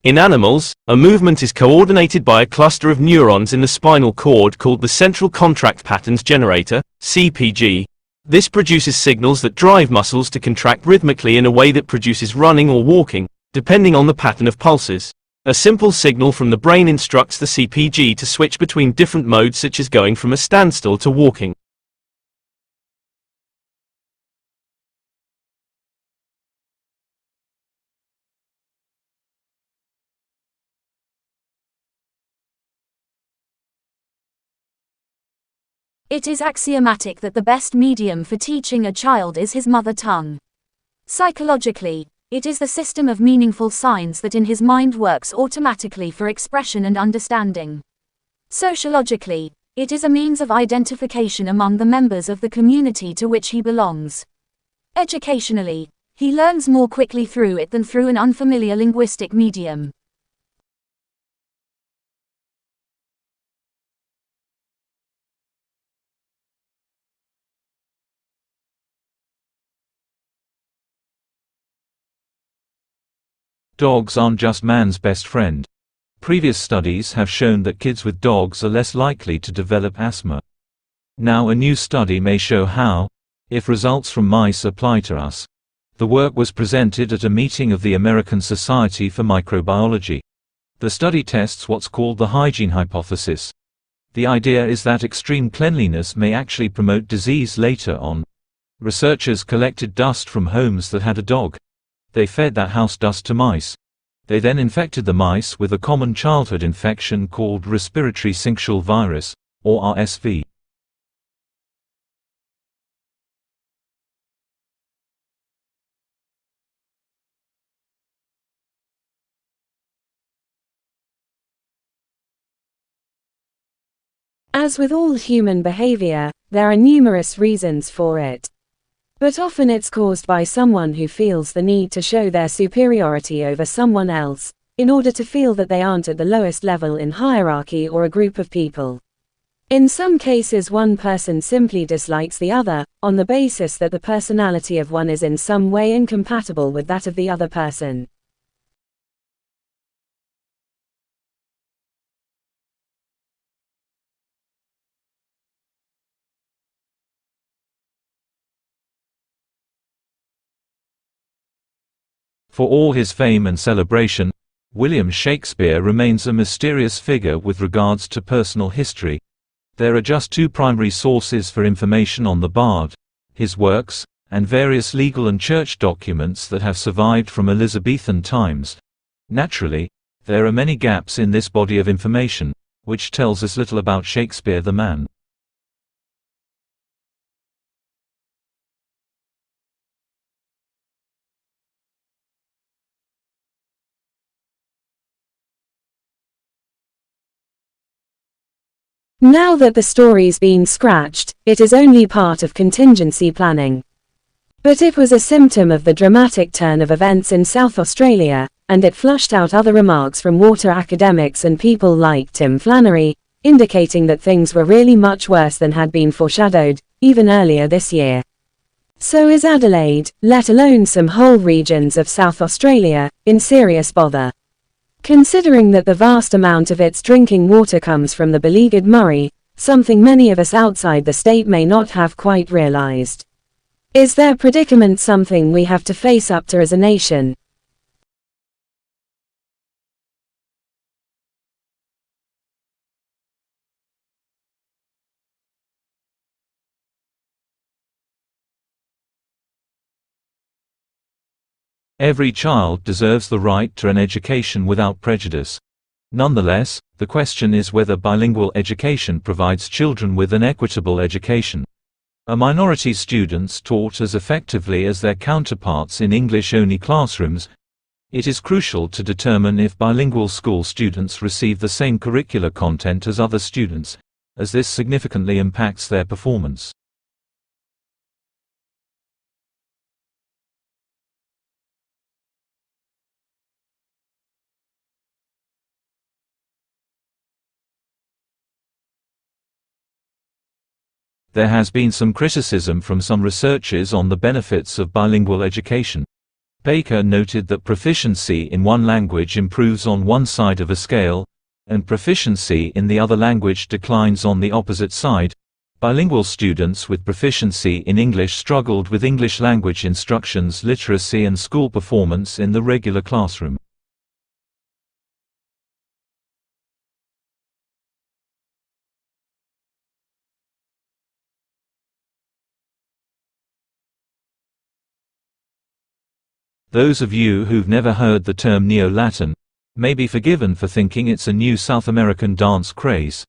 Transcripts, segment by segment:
In animals, a movement is coordinated by a cluster of neurons in the spinal cord called the central contract patterns generator, CPG. This produces signals that drive muscles to contract rhythmically in a way that produces running or walking, depending on the pattern of pulses. A simple signal from the brain instructs the CPG to switch between different modes, such as going from a standstill to walking. It is axiomatic that the best medium for teaching a child is his mother tongue. Psychologically, it is the system of meaningful signs that in his mind works automatically for expression and understanding. Sociologically, it is a means of identification among the members of the community to which he belongs. Educationally, he learns more quickly through it than through an unfamiliar linguistic medium. Dogs aren't just man's best friend. Previous studies have shown that kids with dogs are less likely to develop asthma. Now a new study may show how, if results from mice apply to us. The work was presented at a meeting of the American Society for Microbiology. The study tests what's called the hygiene hypothesis. The idea is that extreme cleanliness may actually promote disease later on. Researchers collected dust from homes that had a dog. They fed that house dust to mice. They then infected the mice with a common childhood infection called respiratory syncytial virus, or RSV. As with all human behavior, there are numerous reasons for it. But often it's caused by someone who feels the need to show their superiority over someone else, in order to feel that they aren't at the lowest level in hierarchy or a group of people. In some cases, one person simply dislikes the other, on the basis that the personality of one is in some way incompatible with that of the other person. For all his fame and celebration, William Shakespeare remains a mysterious figure with regards to personal history. There are just two primary sources for information on the bard: his works, and various legal and church documents that have survived from Elizabethan times. Naturally, there are many gaps in this body of information, which tells us little about Shakespeare the man. Now that the story's been scratched, it is only part of contingency planning. But it was a symptom of the dramatic turn of events in South Australia, and it flushed out other remarks from water academics and people like Tim Flannery, indicating that things were really much worse than had been foreshadowed, even earlier this year. So is Adelaide, let alone some whole regions of South Australia, in serious bother. Considering that the vast amount of its drinking water comes from the beleaguered Murray, something many of us outside the state may not have quite realized. Is their predicament something we have to face up to as a nation? Every child deserves the right to an education without prejudice. Nonetheless, the question is whether bilingual education provides children with an equitable education. Are minority students taught as effectively as their counterparts in English-only classrooms? It is crucial to determine if bilingual school students receive the same curricular content as other students, as this significantly impacts their performance. There has been some criticism from some researchers on the benefits of bilingual education. Baker noted that proficiency in one language improves on one side of a scale, and proficiency in the other language declines on the opposite side. Bilingual students with proficiency in English struggled with English language instructions, literacy, and school performance in the regular classroom. Those of you who've never heard the term neolatin may be forgiven for thinking it's a new South American dance craze.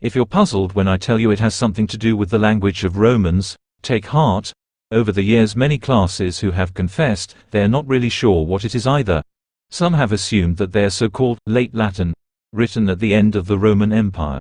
If you're puzzled when I tell you it has something to do with the language of Romans, take heart. Over the years, many classes who have confessed they're not really sure what it is either. Some have assumed that they're so-called late Latin, written at the end of the Roman Empire.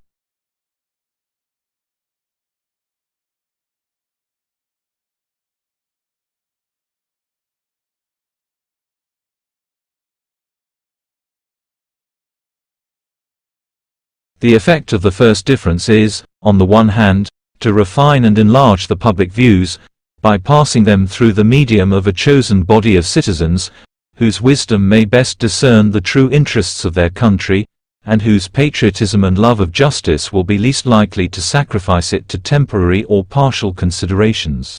The effect of the first difference is, on the one hand, to refine and enlarge the public views, by passing them through the medium of a chosen body of citizens, whose wisdom may best discern the true interests of their country, and whose patriotism and love of justice will be least likely to sacrifice it to temporary or partial considerations.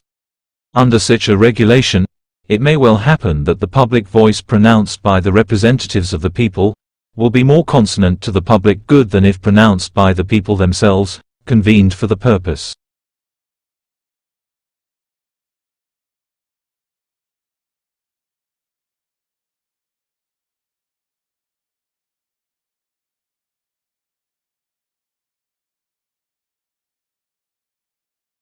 Under such a regulation, it may well happen that the public voice pronounced by the representatives of the people will be more consonant to the public good than if pronounced by the people themselves, convened for the purpose.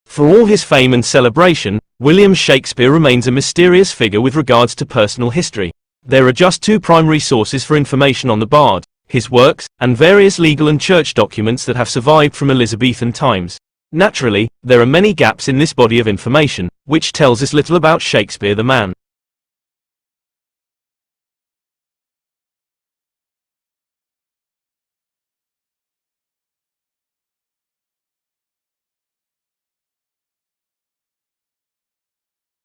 For all his fame and celebration, William Shakespeare remains a mysterious figure with regards to personal history. There are just two primary sources for information on the bard: his works, and various legal and church documents that have survived from Elizabethan times. Naturally, there are many gaps in this body of information, which tells us little about Shakespeare the man.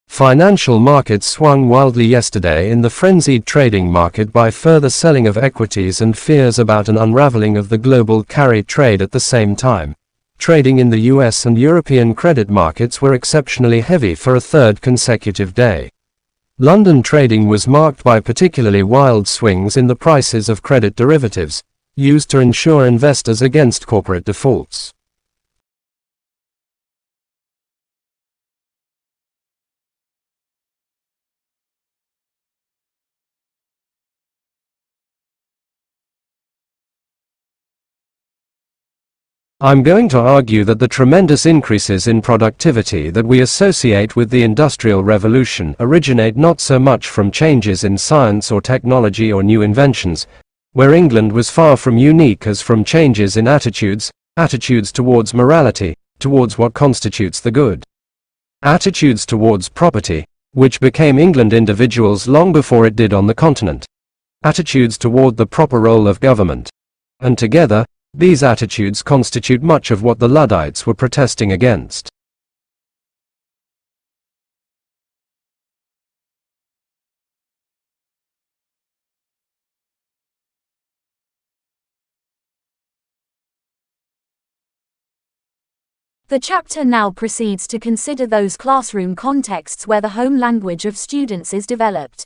Financial markets swung wildly yesterday in the frenzied trading market by further selling of equities and fears about an unraveling of the global carry trade at the same time. Trading in the US and European credit markets were exceptionally heavy for a third consecutive day. London trading was marked by particularly wild swings in the prices of credit derivatives, used to insure investors against corporate defaults. I'm going to argue that the tremendous increases in productivity that we associate with the Industrial Revolution originate not so much from changes in science or technology or new inventions, where England was far from unique, as from changes in attitudes towards morality, towards what constitutes the good. Attitudes towards property, which became England individuals long before it did on the continent. Attitudes toward the proper role of government. And together, these attitudes constitute much of what the Luddites were protesting against. The chapter now proceeds to consider those classroom contexts where the home language of students is developed.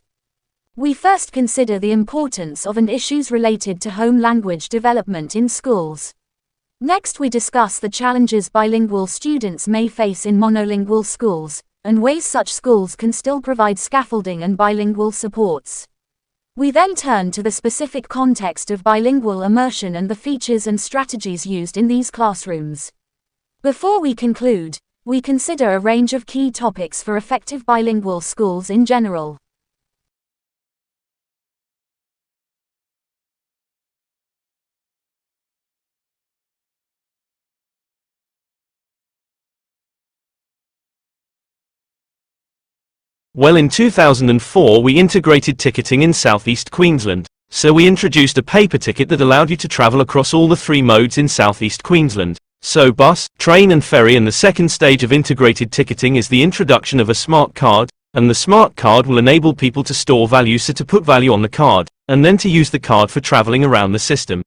We first consider the importance of and issues related to home language development in schools. Next, we discuss the challenges bilingual students may face in monolingual schools, and ways such schools can still provide scaffolding and bilingual supports. We then turn to the specific context of bilingual immersion and the features and strategies used in these classrooms. Before we conclude, we consider a range of key topics for effective bilingual schools in general. Well, in 2004 we integrated ticketing in southeast Queensland, so we introduced a paper ticket that allowed you to travel across all the three modes in southeast Queensland. So bus, train and ferry, and the second stage of integrated ticketing is the introduction of a smart card, and the smart card will enable people to store value, so to put value on the card, and then to use the card for traveling around the system.